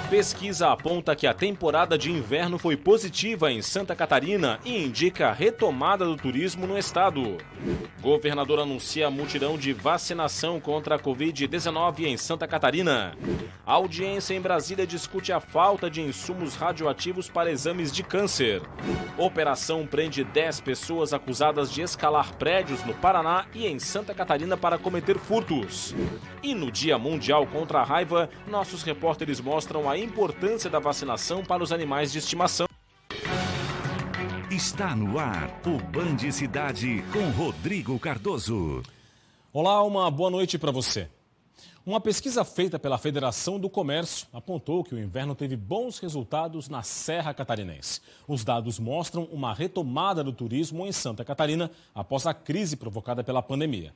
Pesquisa aponta que a temporada de inverno foi positiva em Santa Catarina e indica a retomada do turismo no estado. Governador anuncia mutirão de vacinação contra a Covid-19 em Santa Catarina. A audiência em Brasília discute a falta de insumos radioativos para exames de câncer. Operação prende 10 pessoas acusadas de escalar prédios no Paraná e em Santa Catarina para cometer furtos. E no Dia Mundial contra a Raiva, nossos repórteres mostram a importância da vacinação para os animais de estimação. Está no ar o Band Cidade com Rodrigo Cardoso. Olá, uma boa noite para você. Uma pesquisa feita pela Federação do Comércio apontou que o inverno teve bons resultados na Serra Catarinense. Os dados mostram uma retomada do turismo em Santa Catarina após a crise provocada pela pandemia.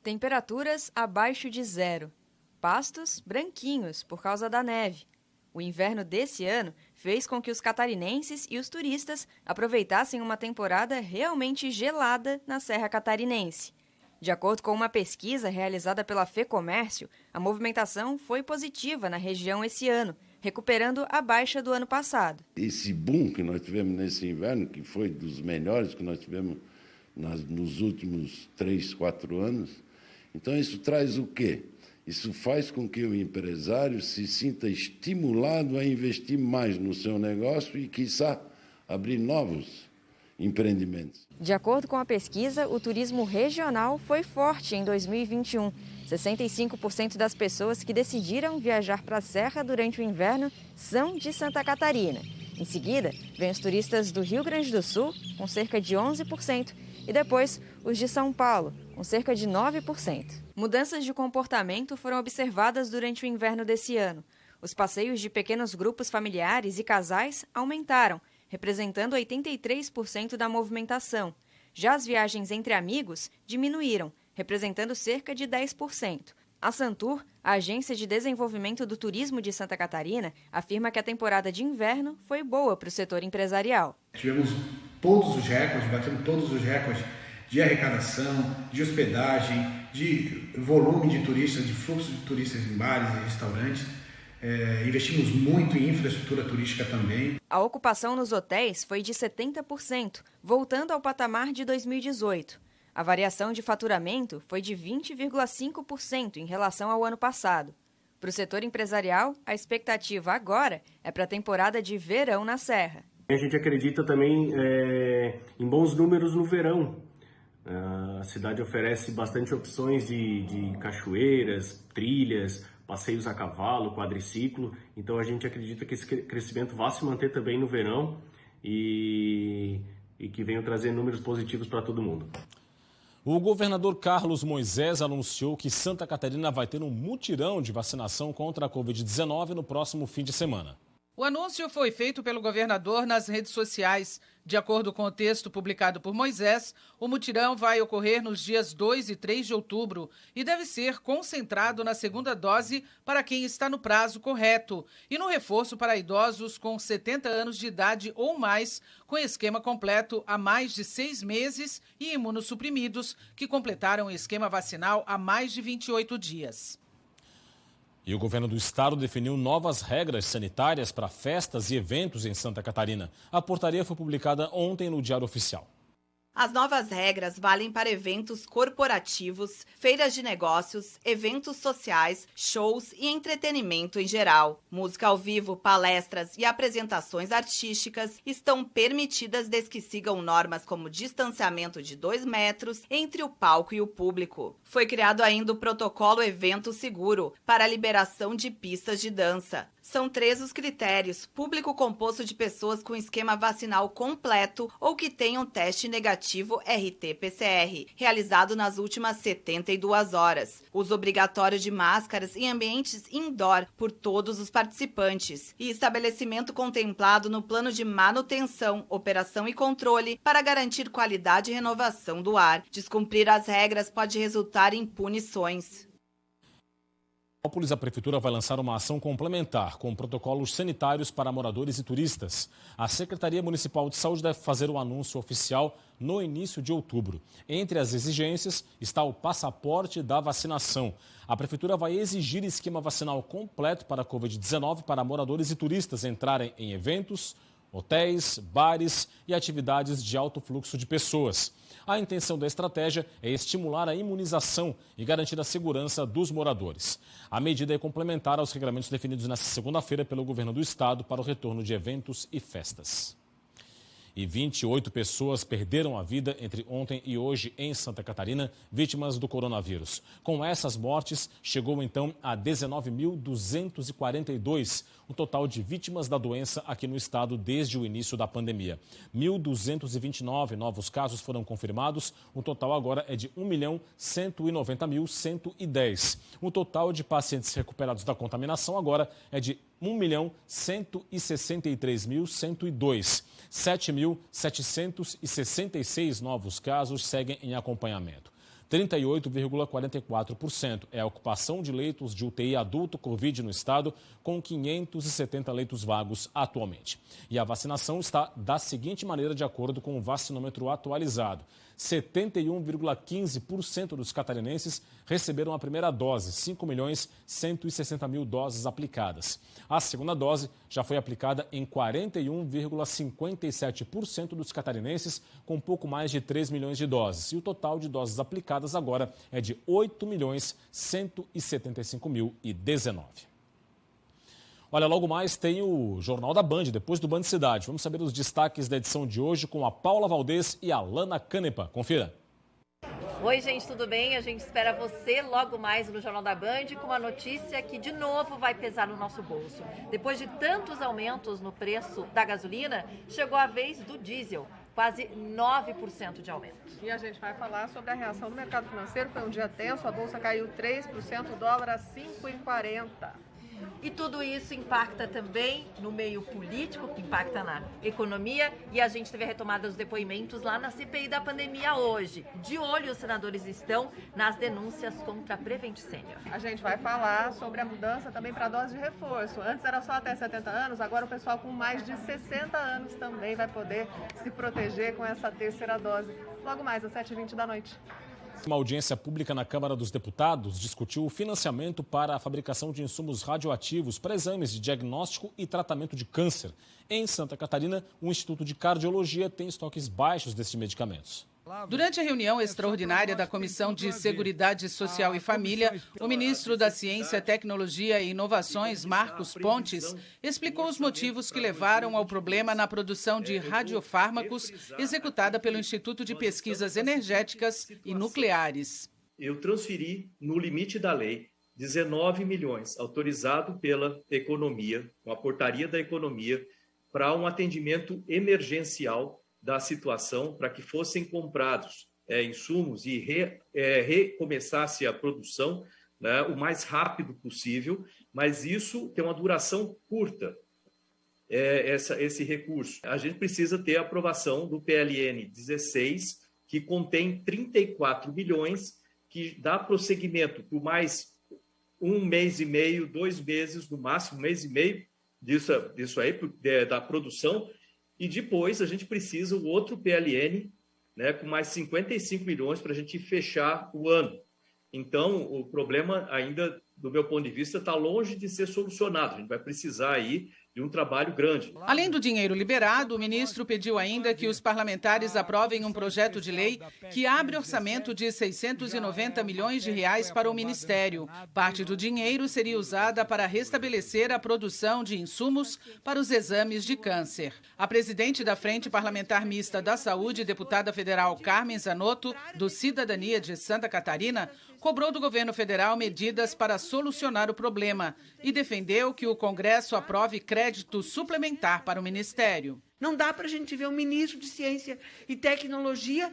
Temperaturas abaixo de zero. Pastos branquinhos por causa da neve. O inverno desse ano fez com que os catarinenses e os turistas aproveitassem uma temporada realmente gelada na Serra Catarinense. De acordo com uma pesquisa realizada pela FEComércio, a movimentação foi positiva na região esse ano, recuperando a baixa do ano passado. Esse boom que nós tivemos nesse inverno, que foi dos melhores que nós tivemos nos últimos 3, 4 anos, então isso traz o quê? Isso faz com que o empresário se sinta estimulado a investir mais no seu negócio e, quiçá, abrir novos empreendimentos. De acordo com a pesquisa, o turismo regional foi forte em 2021. 65% das pessoas que decidiram viajar para a Serra durante o inverno são de Santa Catarina. Em seguida, vêm os turistas do Rio Grande do Sul, com cerca de 11%, e depois os de São Paulo, com cerca de 9%. Mudanças de comportamento foram observadas durante o inverno desse ano. Os passeios de pequenos grupos familiares e casais aumentaram, representando 83% da movimentação. Já as viagens entre amigos diminuíram, representando cerca de 10%. A Santur, a Agência de Desenvolvimento do Turismo de Santa Catarina, afirma que a temporada de inverno foi boa para o setor empresarial. Tivemos todos os recordes, batemos todos os recordes de arrecadação, de hospedagem, de volume de turistas, de fluxo de turistas em bares e restaurantes. Investimos muito em infraestrutura turística também. A ocupação nos hotéis foi de 70%, voltando ao patamar de 2018. A variação de faturamento foi de 20,5% em relação ao ano passado. Para o setor empresarial, a expectativa agora é para a temporada de verão na Serra. A gente acredita também em bons números no verão. A cidade oferece bastante opções de cachoeiras, trilhas, passeios a cavalo, quadriciclo. Então a gente acredita que esse crescimento vai se manter também no verão e que venham trazer números positivos para todo mundo. O governador Carlos Moisés anunciou que Santa Catarina vai ter um mutirão de vacinação contra a Covid-19 no próximo fim de semana. O anúncio foi feito pelo governador nas redes sociais. De acordo com o texto publicado por Moisés, o mutirão vai ocorrer nos dias 2 e 3 de outubro e deve ser concentrado na segunda dose para quem está no prazo correto e no reforço para idosos com 70 anos de idade ou mais, com esquema completo há mais de 6 meses e imunossuprimidos que completaram o esquema vacinal há mais de 28 dias. E o governo do estado definiu novas regras sanitárias para festas e eventos em Santa Catarina. A portaria foi publicada ontem no Diário Oficial. As novas regras valem para eventos corporativos, feiras de negócios, eventos sociais, shows e entretenimento em geral. Música ao vivo, palestras e apresentações artísticas estão permitidas desde que sigam normas como distanciamento de 2 metros entre o palco e o público. Foi criado ainda o protocolo Evento Seguro para a liberação de pistas de dança. São 3 os critérios: público composto de pessoas com esquema vacinal completo ou que tenham teste negativo RT-PCR, realizado nas últimas 72 horas. Uso obrigatório de máscaras em ambientes indoor por todos os participantes. E estabelecimento contemplado no plano de manutenção, operação e controle para garantir qualidade e renovação do ar. Descumprir as regras pode resultar em punições. A Prefeitura vai lançar uma ação complementar com protocolos sanitários para moradores e turistas. A Secretaria Municipal de Saúde deve fazer o anúncio oficial no início de outubro. Entre as exigências está o passaporte da vacinação. A Prefeitura vai exigir esquema vacinal completo para a Covid-19 para moradores e turistas entrarem em eventos, hotéis, bares e atividades de alto fluxo de pessoas. A intenção da estratégia é estimular a imunização e garantir a segurança dos moradores. A medida é complementar aos regulamentos definidos nesta segunda-feira pelo governo do estado para o retorno de eventos e festas. E 28 pessoas perderam a vida entre ontem e hoje em Santa Catarina, vítimas do coronavírus. Com essas mortes, chegou então a 19.242, o total de vítimas da doença aqui no estado desde o início da pandemia. 1.229 novos casos foram confirmados, o total agora é de 1.190.110. O total de pacientes recuperados da contaminação agora é de 1.163.102. 7.766 novos casos seguem em acompanhamento. 38,44% é a ocupação de leitos de UTI adulto Covid no estado, com 570 leitos vagos atualmente. E a vacinação está da seguinte maneira, de acordo com o vacinômetro atualizado. 71,15% dos catarinenses receberam a primeira dose, 5.160.000 doses aplicadas. A segunda dose já foi aplicada em 41,57% dos catarinenses, com pouco mais de 3 milhões de doses. E o total de doses aplicadas agora é de 8.175.019. Olha, logo mais tem o Jornal da Band, depois do Band Cidade. Vamos saber os destaques da edição de hoje com a Paula Valdez e a Lana Canepa. Confira. Oi, gente, tudo bem? A gente espera você logo mais no Jornal da Band com uma notícia que, de novo, vai pesar no nosso bolso. Depois de tantos aumentos no preço da gasolina, chegou a vez do diesel. Quase 9% de aumento. E a gente vai falar sobre a reação do mercado financeiro. Foi um dia tenso, a bolsa caiu 3%, o dólar a 5,40. E tudo isso impacta também no meio político, que impacta na economia. E a gente teve a retomada dos depoimentos lá na CPI da pandemia hoje. De olho, os senadores estão nas denúncias contra a Prevent Senior. A gente vai falar sobre a mudança também para a dose de reforço. Antes era só até 70 anos, agora o pessoal com mais de 60 anos também vai poder se proteger com essa terceira dose. Logo mais, às 7h20 da noite. Uma audiência pública na Câmara dos Deputados discutiu o financiamento para a fabricação de insumos radioativos para exames de diagnóstico e tratamento de câncer. Em Santa Catarina, o Instituto de Cardiologia tem estoques baixos desses medicamentos. Durante a reunião extraordinária da Comissão de Seguridade Social e Família, o ministro da Ciência, Tecnologia e Inovações, Marcos Pontes, explicou os motivos que levaram ao problema na produção de radiofármacos executada pelo Instituto de Pesquisas Energéticas e Nucleares. Eu transferi, no limite da lei, 19 milhões, autorizado pela economia, com a portaria da economia, para um atendimento emergencial da situação, para que fossem comprados insumos e recomeçasse a produção, né, o mais rápido possível, mas isso tem uma duração curta, esse recurso. A gente precisa ter a aprovação do PLN 16, que contém 34 milhões, que dá prosseguimento por mais 1 mês e meio, 2 meses, no máximo 1 mês e meio disso aí, da produção. E depois a gente precisa o outro PLN, né, com mais 55 milhões para a gente fechar o ano. Então, o problema ainda, do meu ponto de vista, está longe de ser solucionado. A gente vai precisar aí de um trabalho grande. Além do dinheiro liberado, o ministro pediu ainda que os parlamentares aprovem um projeto de lei que abre orçamento de 690 milhões de reais para o Ministério. Parte do dinheiro seria usada para restabelecer a produção de insumos para os exames de câncer. A presidente da Frente Parlamentar Mista da Saúde, deputada federal Carmen Zanotto, do Cidadania de Santa Catarina, cobrou do governo federal medidas para solucionar o problema e defendeu que o Congresso aprove crédito suplementar para o Ministério. Não dá para a gente ver o ministro de Ciência e Tecnologia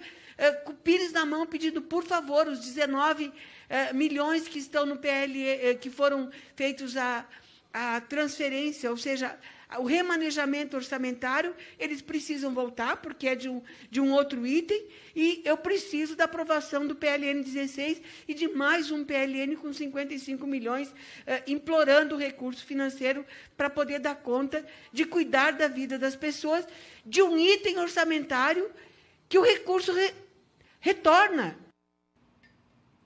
com o pires na mão pedindo, por favor, os 19 milhões que estão no PL, que foram feitos a a transferência, ou seja, o remanejamento orçamentário, eles precisam voltar, porque é de um outro item, e eu preciso da aprovação do PLN 16 e de mais um PLN com 55 milhões, implorando recurso financeiro para poder dar conta de cuidar da vida das pessoas, de um item orçamentário que o recurso retorna.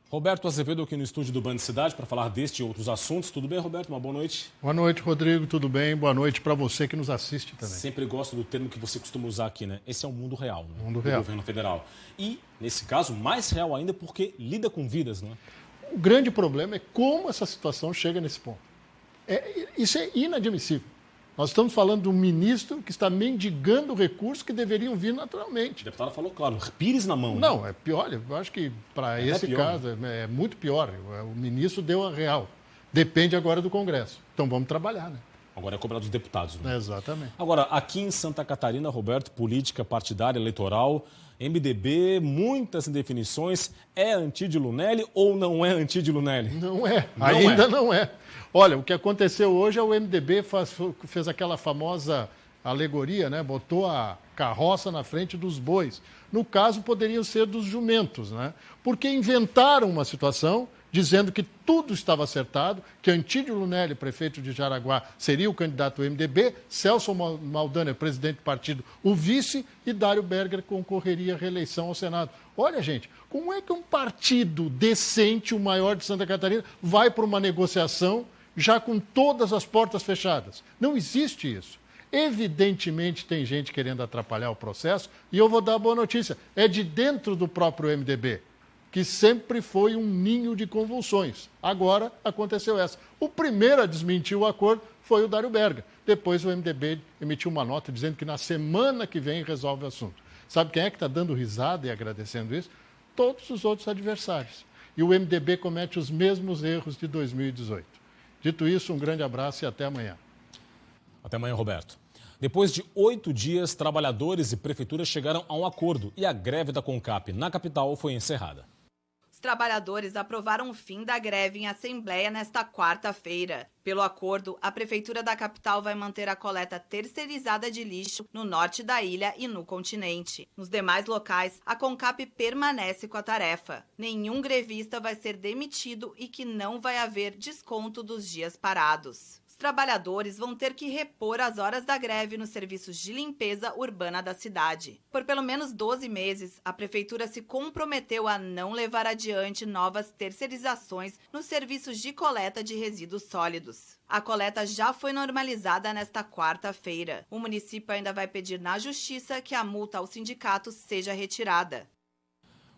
Roberto Azevedo aqui no estúdio do Band Cidade para falar deste e outros assuntos. Tudo bem, Roberto? Uma boa noite. Boa noite, Rodrigo. Tudo bem? Boa noite para você que nos assiste também. Sempre gosto do termo que você costuma usar aqui, né? Esse é o mundo real, né? Mundo do real. governo federal. E, nesse caso, mais real ainda porque lida com vidas, não é? O grande problema é como essa situação chega nesse ponto. Isso é inadmissível. Nós estamos falando de um ministro que está mendigando recursos que deveriam vir naturalmente. O deputado falou, claro, pires na mão. Não, é pior. Eu acho que para esse caso é muito pior. O ministro deu a real. Depende agora do Congresso. Então vamos trabalhar, né? Agora é cobrar dos deputados, né? Exatamente. Agora, aqui em Santa Catarina, Roberto, política partidária eleitoral, MDB, muitas indefinições. É anti de Lunelli ou não é anti de Lunelli? Não é. Ainda não é. Olha, o que aconteceu hoje é o MDB fez aquela famosa alegoria, né? Botou a carroça na frente dos bois. No caso, poderiam ser dos jumentos, né? Porque inventaram uma situação dizendo que tudo estava acertado, que Antídio Lunelli, prefeito de Jaraguá, seria o candidato do MDB, Celso Maldaner, presidente do partido, o vice, e Dário Berger concorreria à reeleição ao Senado. Olha, gente, como é que um partido decente, o maior de Santa Catarina, vai para uma negociação já com todas as portas fechadas? Não existe isso. Evidentemente tem gente querendo atrapalhar o processo, e eu vou dar a boa notícia, é de dentro do próprio MDB, que sempre foi um ninho de convulsões. Agora aconteceu essa. O primeiro a desmentir o acordo foi o Dário Berger. Depois o MDB emitiu uma nota dizendo que na semana que vem resolve o assunto. Sabe quem é que está dando risada e agradecendo isso? Todos os outros adversários. E o MDB comete os mesmos erros de 2018. Dito isso, um grande abraço e até amanhã. Até amanhã, Roberto. Depois de 8 dias, trabalhadores e prefeituras chegaram a um acordo e a greve da CONCAP na capital foi encerrada. Os trabalhadores aprovaram o fim da greve em assembleia nesta quarta-feira. Pelo acordo, a Prefeitura da capital vai manter a coleta terceirizada de lixo no norte da ilha e no continente. Nos demais locais, a CONCAP permanece com a tarefa. Nenhum grevista vai ser demitido e que não vai haver desconto dos dias parados. Os trabalhadores vão ter que repor as horas da greve nos serviços de limpeza urbana da cidade. Por pelo menos 12 meses, a Prefeitura se comprometeu a não levar adiante novas terceirizações nos serviços de coleta de resíduos sólidos. A coleta já foi normalizada nesta quarta-feira. O município ainda vai pedir na Justiça que a multa ao sindicato seja retirada.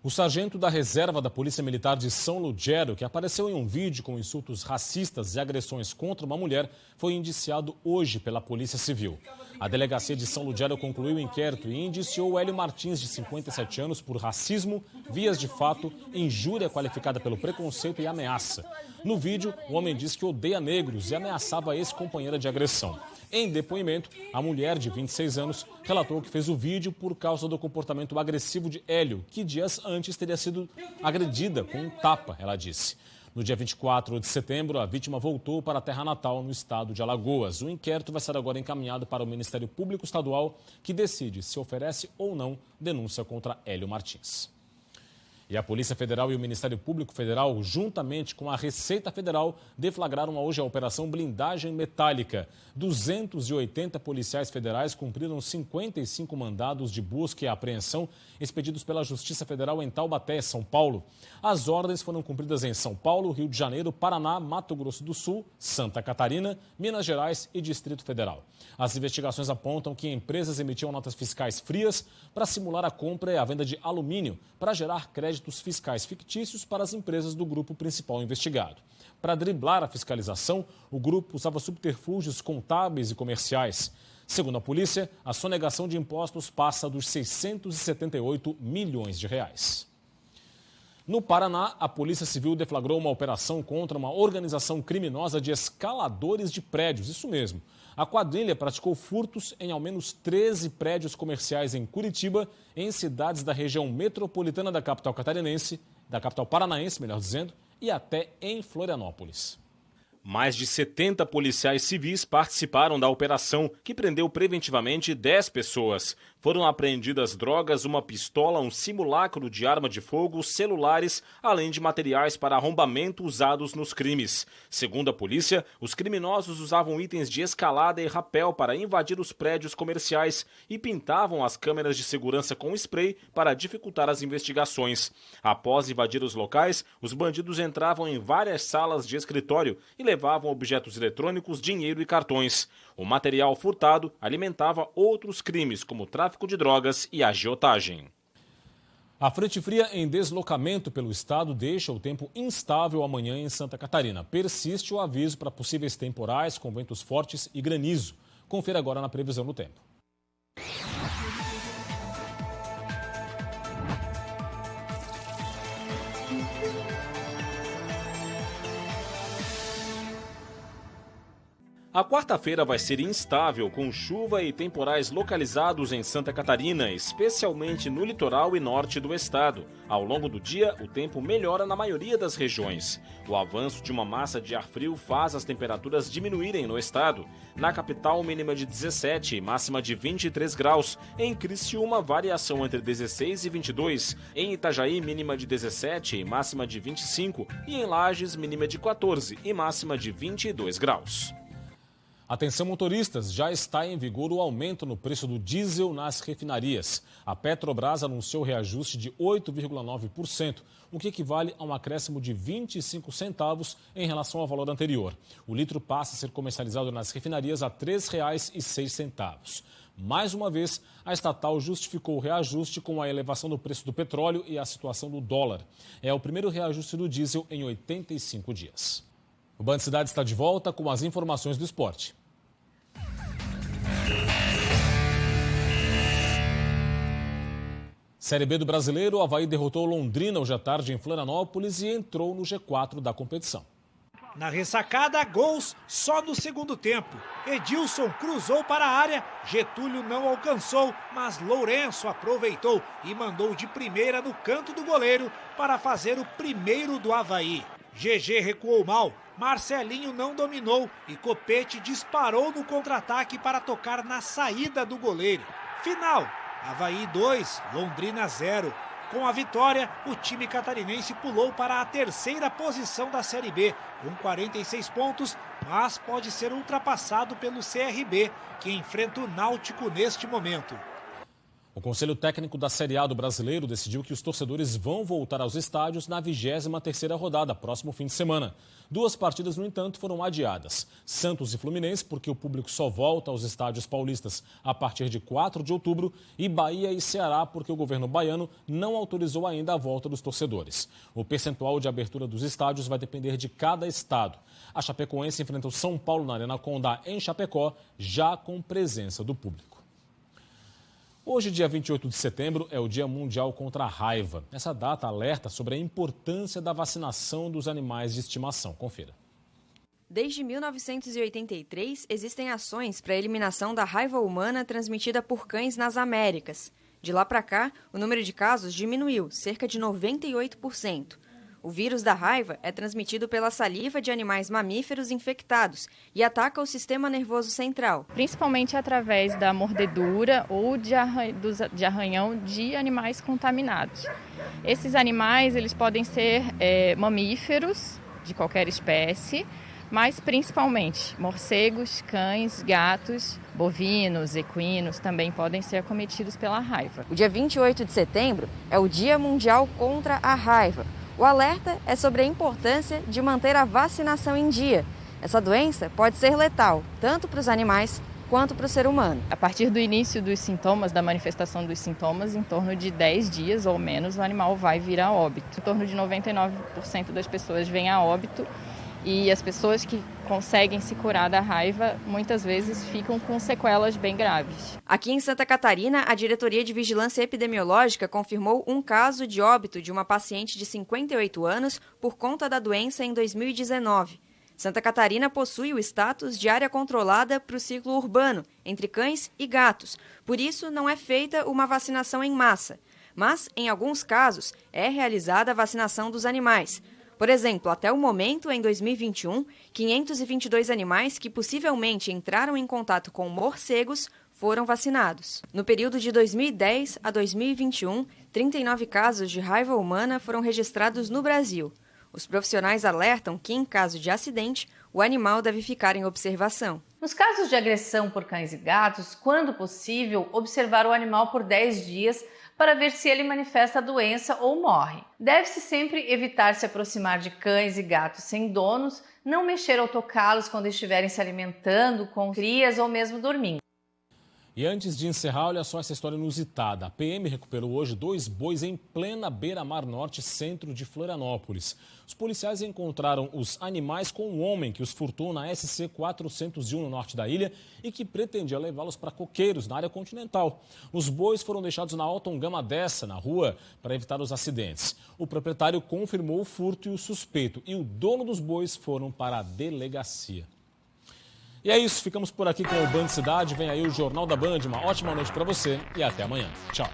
O sargento da reserva da Polícia Militar de São Lugero, que apareceu em um vídeo com insultos racistas e agressões contra uma mulher, foi indiciado hoje pela Polícia Civil. A delegacia de São Lugero concluiu o inquérito e indiciou Hélio Martins, de 57 anos, por racismo, vias de fato, injúria qualificada pelo preconceito e ameaça. No vídeo, o homem diz que odeia negros e ameaçava a ex-companheira de agressão. Em depoimento, a mulher de 26 anos relatou que fez o vídeo por causa do comportamento agressivo de Hélio, que dias antes teria sido agredida com um tapa, ela disse. No dia 24 de setembro, a vítima voltou para a terra natal, no estado de Alagoas. O inquérito vai ser agora encaminhado para o Ministério Público Estadual, que decide se oferece ou não denúncia contra Hélio Martins. E a Polícia Federal e o Ministério Público Federal, juntamente com a Receita Federal, deflagraram hoje a Operação Blindagem Metálica. 280 policiais federais cumpriram 55 mandados de busca e apreensão expedidos pela Justiça Federal em Taubaté, São Paulo. As ordens foram cumpridas em São Paulo, Rio de Janeiro, Paraná, Mato Grosso do Sul, Santa Catarina, Minas Gerais e Distrito Federal. As investigações apontam que empresas emitiam notas fiscais frias para simular a compra e a venda de alumínio para gerar créditos fiscais fictícios para as empresas do grupo principal investigado. Para driblar a fiscalização, o grupo usava subterfúgios contábeis e comerciais. Segundo a polícia, a sonegação de impostos passa dos 678 milhões de reais. No Paraná, a Polícia Civil deflagrou uma operação contra uma organização criminosa de escaladores de prédios, isso mesmo. A quadrilha praticou furtos em ao menos 13 prédios comerciais em Curitiba, em cidades da região metropolitana da capital catarinense, da capital paranaense, melhor dizendo, e até em Florianópolis. Mais de 70 policiais civis participaram da operação, que prendeu preventivamente 10 pessoas. Foram apreendidas drogas, uma pistola, um simulacro de arma de fogo, celulares, além de materiais para arrombamento usados nos crimes. Segundo a polícia, os criminosos usavam itens de escalada e rapel para invadir os prédios comerciais e pintavam as câmeras de segurança com spray para dificultar as investigações. Após invadir os locais, os bandidos entravam em várias salas de escritório e levavam objetos eletrônicos, dinheiro e cartões. O material furtado alimentava outros crimes, como tráfico de drogas e agiotagem. A frente fria em deslocamento pelo estado deixa o tempo instável amanhã em Santa Catarina. Persiste o aviso para possíveis temporais com ventos fortes e granizo. Confira agora na previsão do tempo. A quarta-feira vai ser instável, com chuva e temporais localizados em Santa Catarina, especialmente no litoral e norte do estado. Ao longo do dia, o tempo melhora na maioria das regiões. O avanço de uma massa de ar frio faz as temperaturas diminuírem no estado. Na capital, mínima de 17 e máxima de 23 graus. Em Criciúma, variação entre 16 e 22. Em Itajaí, mínima de 17 e máxima de 25. E em Lages, mínima de 14 e máxima de 22 graus. Atenção motoristas, já está em vigor o aumento no preço do diesel nas refinarias. A Petrobras anunciou reajuste de 8,9%, o que equivale a um acréscimo de 25 centavos em relação ao valor anterior. O litro passa a ser comercializado nas refinarias a R$ 3,06. Mais uma vez, a estatal justificou o reajuste com a elevação do preço do petróleo e a situação do dólar. É o primeiro reajuste do diesel em 85 dias. O Band Cidade está de volta com as informações do esporte. Série B do Brasileiro, o Avaí derrotou Londrina hoje à tarde em Florianópolis e entrou no G4 da competição. Na ressacada, gols só no segundo tempo. Edilson cruzou para a área, Getúlio não alcançou, mas Lourenço aproveitou e mandou de primeira no canto do goleiro para fazer o primeiro do Avaí. GG recuou mal, Marcelinho não dominou e Copete disparou no contra-ataque para tocar na saída do goleiro. Final, Avaí 2, Londrina 0. Com a vitória, o time catarinense pulou para a terceira posição da Série B, com 46 pontos, mas pode ser ultrapassado pelo CRB, que enfrenta o Náutico neste momento. O Conselho Técnico da Série A do Brasileiro decidiu que os torcedores vão voltar aos estádios na 23ª rodada, próximo fim de semana. 2 partidas, no entanto, foram adiadas. Santos e Fluminense, porque o público só volta aos estádios paulistas a partir de 4 de outubro. E Bahia e Ceará, porque o governo baiano não autorizou ainda a volta dos torcedores. O percentual de abertura dos estádios vai depender de cada estado. A Chapecoense enfrenta o São Paulo na Arena Condá, em Chapecó, já com presença do público. Hoje, dia 28 de setembro, é o Dia Mundial contra a Raiva. Essa data alerta sobre a importância da vacinação dos animais de estimação. Confira. Desde 1983, existem ações para a eliminação da raiva humana transmitida por cães nas Américas. De lá para cá, o número de casos diminuiu, cerca de 98%. O vírus da raiva é transmitido pela saliva de animais mamíferos infectados e ataca o sistema nervoso central. Principalmente através da mordedura ou de arranhão de animais contaminados. Esses animais eles podem ser mamíferos de qualquer espécie, mas principalmente morcegos, cães, gatos, bovinos, equinos também podem ser acometidos pela raiva. O dia 28 de setembro é o Dia Mundial contra a Raiva. O alerta é sobre a importância de manter a vacinação em dia. Essa doença pode ser letal, tanto para os animais quanto para o ser humano. A partir do início dos sintomas, da manifestação dos sintomas, em torno de 10 dias ou menos, o animal vai vir a óbito. Em torno de 99% das pessoas vêm a óbito e as pessoas que conseguem se curar da raiva, muitas vezes ficam com sequelas bem graves. Aqui em Santa Catarina, a Diretoria de Vigilância Epidemiológica confirmou um caso de óbito de uma paciente de 58 anos por conta da doença em 2019. Santa Catarina possui o status de área controlada para o ciclo urbano, entre cães e gatos. Por isso, não é feita uma vacinação em massa. Mas, em alguns casos, é realizada a vacinação dos animais. Por Por exemplo, até o momento, em 2021, 522 animais que possivelmente entraram em contato com morcegos foram vacinados. No período de 2010 a 2021, 39 casos de raiva humana foram registrados no Brasil. Os profissionais alertam que, em caso de acidente, o animal deve ficar em observação. Nos casos de agressão por cães e gatos, quando possível, observar o animal por 10 dias para ver se ele manifesta a doença ou morre. Deve-se sempre evitar se aproximar de cães e gatos sem donos, não mexer ou tocá-los quando estiverem se alimentando com crias ou mesmo dormindo. E antes de encerrar, olha só essa história inusitada. A PM recuperou hoje 2 bois em plena beira-mar norte, centro de Florianópolis. Os policiais encontraram os animais com um homem que os furtou na SC 401 no norte da ilha e que pretendia levá-los para coqueiros, na área continental. Os bois foram deixados na Alton Gama Dessa, na rua, para evitar os acidentes. O proprietário confirmou o furto e o suspeito, e o dono dos bois foram para a delegacia. E é isso, ficamos por aqui com o Band Cidade. Vem aí o Jornal da Band. Uma ótima noite para você e até amanhã. Tchau.